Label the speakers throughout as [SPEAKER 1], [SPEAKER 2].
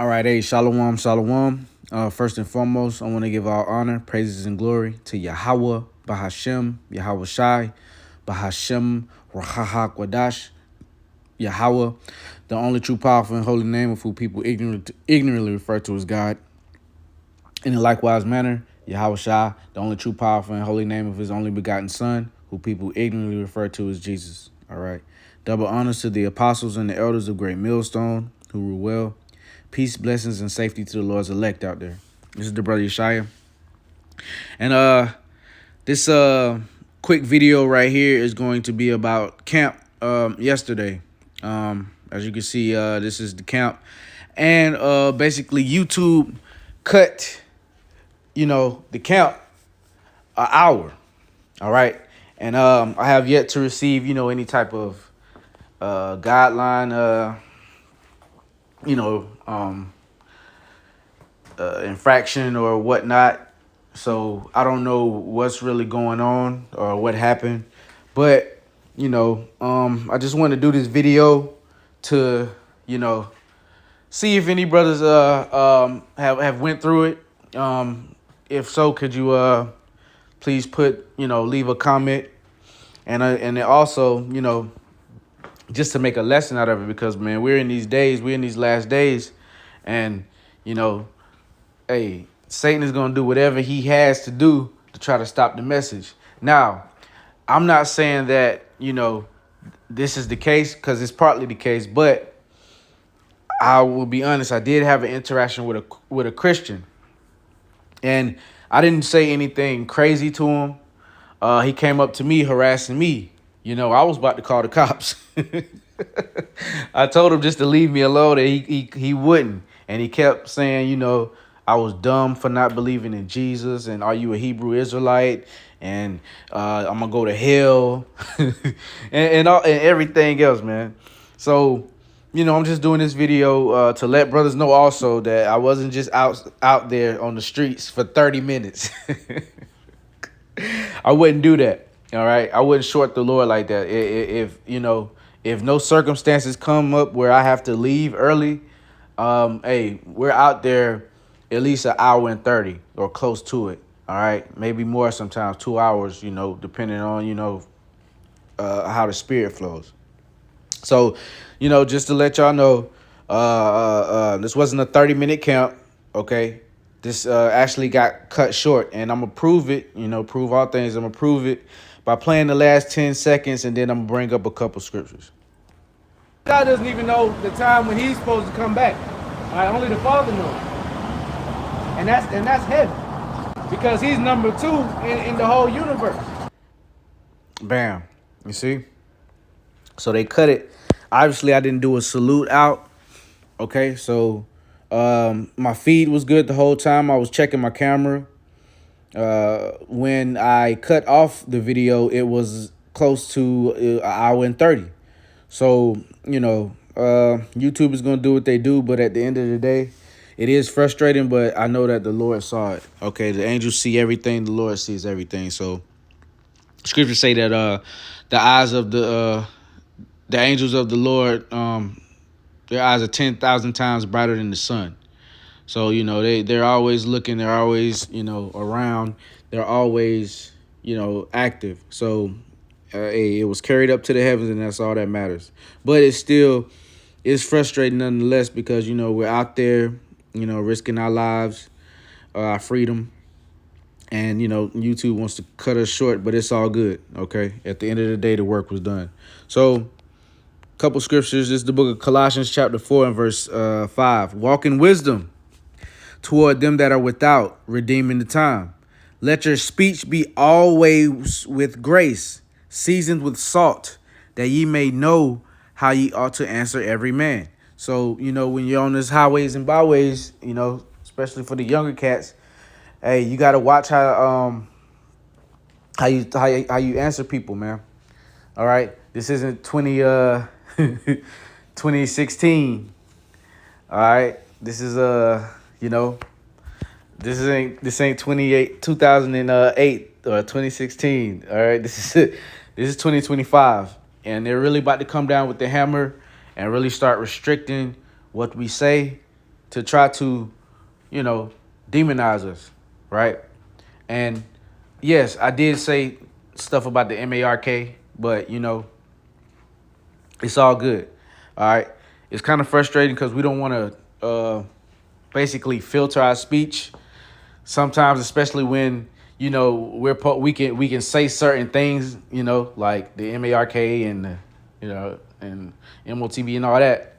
[SPEAKER 1] All right, hey, shalom, shalom. First and foremost, I want to give all honor, praises, and glory to Yahweh, Bahashem, Yahweh Shai, Bahashem, Rahaha Kwadash, Yahweh, the only true, powerful, and holy name of who people ignorantly refer to as God. In a likewise manner, Yahweh Shai, the only true, powerful, and holy name of his only begotten Son, who people ignorantly refer to as Jesus. All right. Double honors to the apostles and the elders of Great Millstone, who rule well. Peace, blessings, and safety to the Lord's elect out there. This is the brother Yeshaya. And this quick video right here is going to be about camp yesterday. As you can see, this is the camp. And basically YouTube cut, the camp an hour. All right. And I have yet to receive, any type of guideline, infraction or whatnot. So I don't know what's really going on or what happened. But, I just want to do this video to, see if any brothers have went through it. If so, could you please leave a comment, and also, just to make a lesson out of it, because man, we're in these last days, and hey, Satan is gonna do whatever he has to do to try to stop the message. Now, I'm not saying that this is the case, because it's partly the case, but I will be honest. I did have an interaction with a Christian, and I didn't say anything crazy to him. He came up to me harassing me. I was about to call the cops. I told him just to leave me alone, and he wouldn't. And he kept saying, I was dumb for not believing in Jesus, and are you a Hebrew Israelite? And I'm gonna go to hell, and everything else, man. So, I'm just doing this video to let brothers know also that I wasn't just out there on the streets for 30 minutes. I wouldn't do that. All right. I wouldn't short the Lord like that. If no circumstances come up where I have to leave early, hey, we're out there at least an hour and 30 or close to it. All right. Maybe more sometimes, 2 hours, depending on, how the spirit flows. So, just to let y'all know, this wasn't a 30-minute count. OK, this actually got cut short, and I'm going to prove it, prove all things. I'm going to prove it by playing the last 10 seconds, and then I'm going to bring up a couple scriptures. God doesn't even know the time when he's supposed to come back. All right, only the Father knows. And that's heavy, because he's number 2 in the whole universe. Bam. You see? So they cut it. Obviously, I didn't do a salute out. Okay, so my feed was good the whole time. I was checking my camera. When I cut off the video, it was close to an hour and 30. So, YouTube is going to do what they do. But at the end of the day, it is frustrating. But I know that the Lord saw it. Okay, the angels see everything. The Lord sees everything. So scriptures say that the eyes of the angels of the Lord, their eyes are 10,000 times brighter than the sun. So, they're always looking. They're always, around. They're always, active. So it was carried up to the heavens, and that's all that matters. But it's frustrating nonetheless, because, we're out there, risking our lives, our freedom. And, YouTube wants to cut us short, but it's all good. OK, at the end of the day, the work was done. So couple scriptures. This is the book of Colossians chapter 4 and verse 5. Walk in wisdom toward them that are without, redeeming the time. Let your speech be always with grace, seasoned with salt, that ye may know how ye ought to answer every man. So, when you're on these highways and byways, especially for the younger cats, hey, you got to watch how you answer people, man. All right. This isn't 2016. All right. This is this ain't 2008 or 2016. All right. This is 2025, and they're really about to come down with the hammer and really start restricting what we say to try to, you know, demonize us, right? And yes, I did say stuff about the MARK, but, you know, it's all good. All right. It's kind of frustrating because we don't want to basically filter our speech sometimes, especially when, you know, we can say certain things, you know, like the MARK and you know, and MOTB and all that.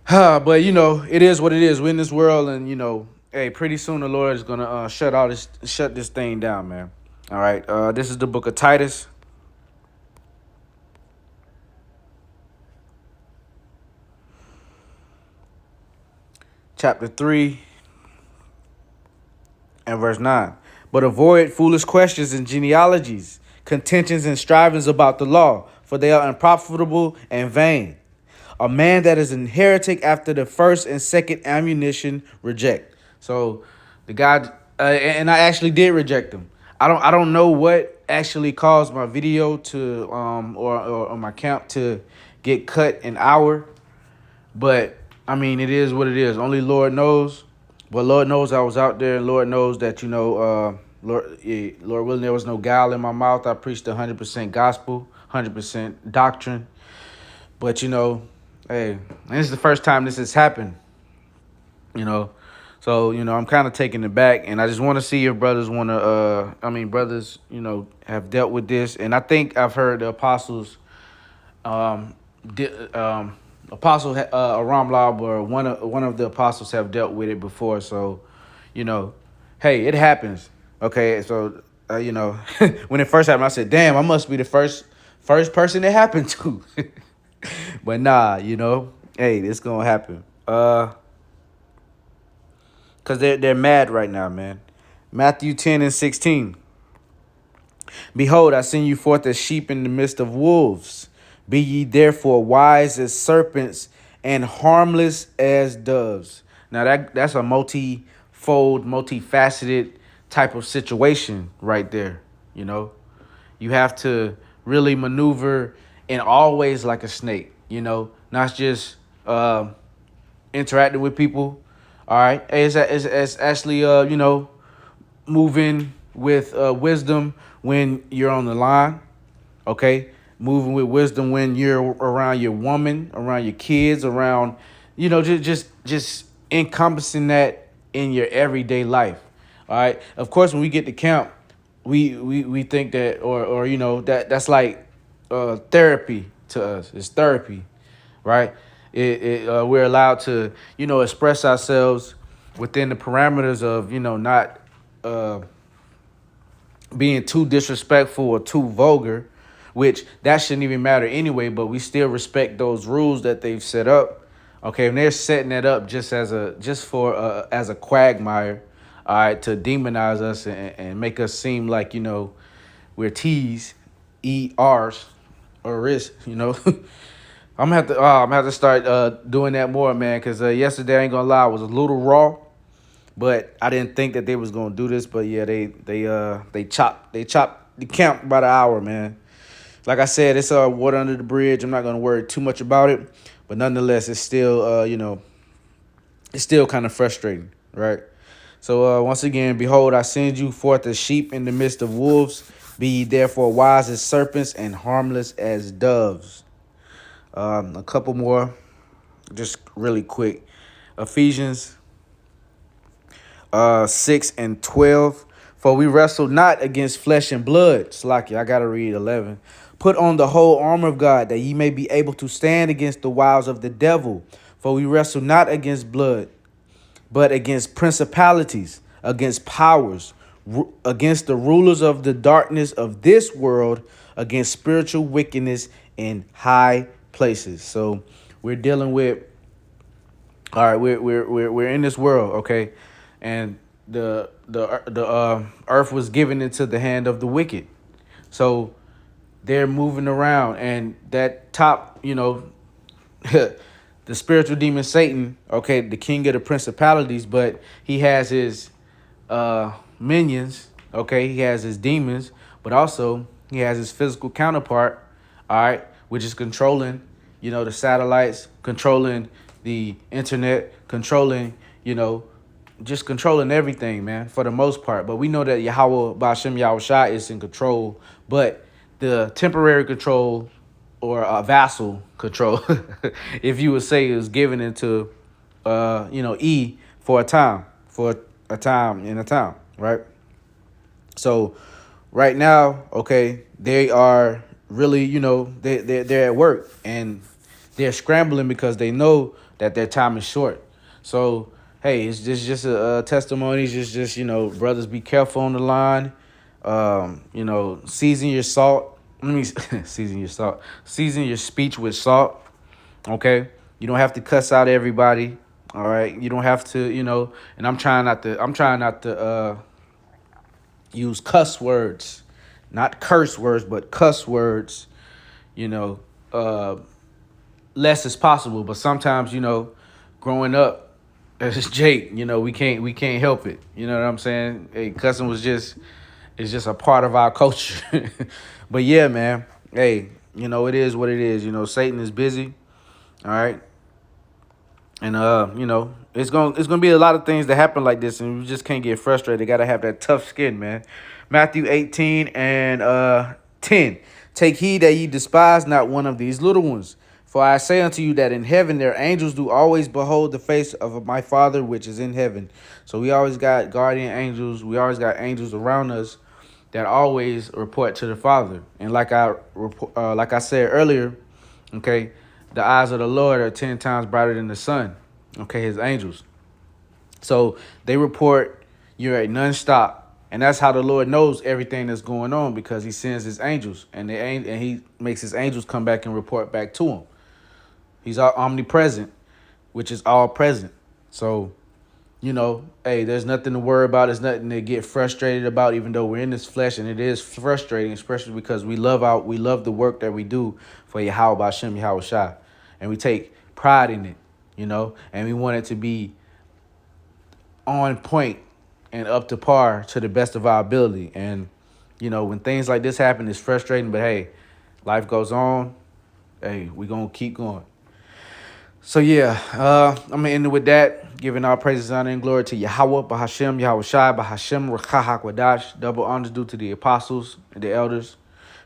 [SPEAKER 1] But, you know, it is what it is. We're in this world, and, you know, hey, pretty soon the Lord is gonna shut this thing down, man. All right. This is the book of Titus. Chapter 3 and verse 9. But avoid foolish questions and genealogies, contentions and strivings about the law, for they are unprofitable and vain. A man that is an heretic after the first and second ammunition reject. So the guy, and I actually did reject him. I don't know what actually caused my video to or my count to get cut an hour, but I mean, it is what it is. Only Lord knows. But Lord knows I was out there, and Lord knows that, you know, Lord willing, there was no guile in my mouth. I preached 100% gospel, 100% doctrine. But, you know, hey, this is the first time this has happened, you know. So, you know, I'm kind of taking it back, and I just want to see if brothers want to, brothers, you know, have dealt with this. And I think I've heard the apostles, Apostle Aram Lab, or one of the apostles have dealt with it before. So, you know, hey, it happens. Okay, so you know, when it first happened, I said, "Damn, I must be the first person it happened to." But nah, you know, hey, it's gonna happen. Cause they're mad right now, man. Matthew 10 and 16. Behold, I send you forth as sheep in the midst of wolves. Be ye therefore wise as serpents and harmless as doves. Now that's a multi-fold, multifaceted type of situation right there. You know, you have to really maneuver and always like a snake, you know, not just interacting with people. All right. It's actually, you know, moving with wisdom when you're on the line. Okay. Moving with wisdom when you're around your woman, around your kids, around, you know, just encompassing that in your everyday life. All right. Of course, when we get to camp, we think that, or you know, that's like therapy to us. It's therapy, right? We're allowed to, you know, express ourselves within the parameters of, you know, not being too disrespectful or too vulgar, which that shouldn't even matter anyway, but we still respect those rules that they've set up. Okay, and they're setting that up just as a quagmire, all right, to demonize us and make us seem like, you know, we're T's, E-R's, or risk, you know. I'm gonna have to start doing that more, man, because yesterday, I ain't gonna lie, I was a little raw, but I didn't think that they was gonna do this. But yeah, they chopped the camp by the hour, man. Like I said, it's water under the bridge. I'm not gonna worry too much about it, but nonetheless, it's still you know, it's still kind of frustrating, right? So once again, behold, I send you forth as sheep in the midst of wolves. Be ye therefore wise as serpents and harmless as doves. A couple more, just really quick. Ephesians 6 and 12. For we wrestle not against flesh and blood. Slacky, I gotta read 11. Put on the whole armor of God, that ye may be able to stand against the wiles of the devil. For we wrestle not against blood, but against principalities, against powers, against the rulers of the darkness of this world, against spiritual wickedness in high places. So we're dealing with, all right, we're in this world, okay, and the earth was given into the hand of the wicked. So they're moving around, and that top, you know, the spiritual demon Satan, okay, the king of the principalities, but he has his minions, okay, he has his demons, but also he has his physical counterpart, all right, which is controlling, you know, the satellites, controlling the internet, controlling, just controlling everything, man, for the most part. But we know that Yahweh Ba'Shem Yahweh Shai is in control, but the temporary control or vassal control, if you would say, is given into, E for a time, in a time, right? So right now, okay, they are really, they're at work and they're scrambling because they know that their time is short. So hey, it's just a testimony. It's just brothers, be careful on the line. Season your salt. Let me season your salt. Season your speech with salt. Okay, you don't have to cuss out everybody. All right, you don't have to, And I'm trying not to. Use cuss words, not curse words, but cuss words. You know, uh, less as possible. But sometimes, growing up as Jake, we can't help it. You know what I'm saying? Hey, cussing is just a part of our culture. But yeah, man. Hey, it is what it is. Satan is busy. All right. And it's gonna be a lot of things that happen like this, and we just can't get frustrated. Gotta have that tough skin, man. Matthew 18 and 10. Take heed that ye despise not one of these little ones. For I say unto you that in heaven their angels do always behold the face of my Father which is in heaven. So we always got guardian angels. We always got angels around us that always report to the Father. And like I said earlier, okay, the eyes of the Lord are 10 times brighter than the sun. Okay, his angels. So they report you're at nonstop. And that's how the Lord knows everything that's going on, because he sends his angels and he makes his angels come back and report back to him. He's omnipresent, which is all present. So, hey, there's nothing to worry about. There's nothing to get frustrated about, even though we're in this flesh, and it is frustrating, especially because we love the work that we do for Yahweh Ba'Shem Yahweh Shai. And we take pride in it, and we want it to be on point and up to par to the best of our ability. And, when things like this happen, it's frustrating, but hey, life goes on. Hey, we're going to keep going. So yeah, I'm going to end it with that, giving all praises, honor, and glory to Yahweh, Bahashem, Yahweh Shai, Bahashem, Rakahak Wadash. Double honors due to the apostles and the elders.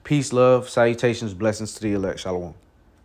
[SPEAKER 1] Peace, love, salutations, blessings to the elect. Shalom.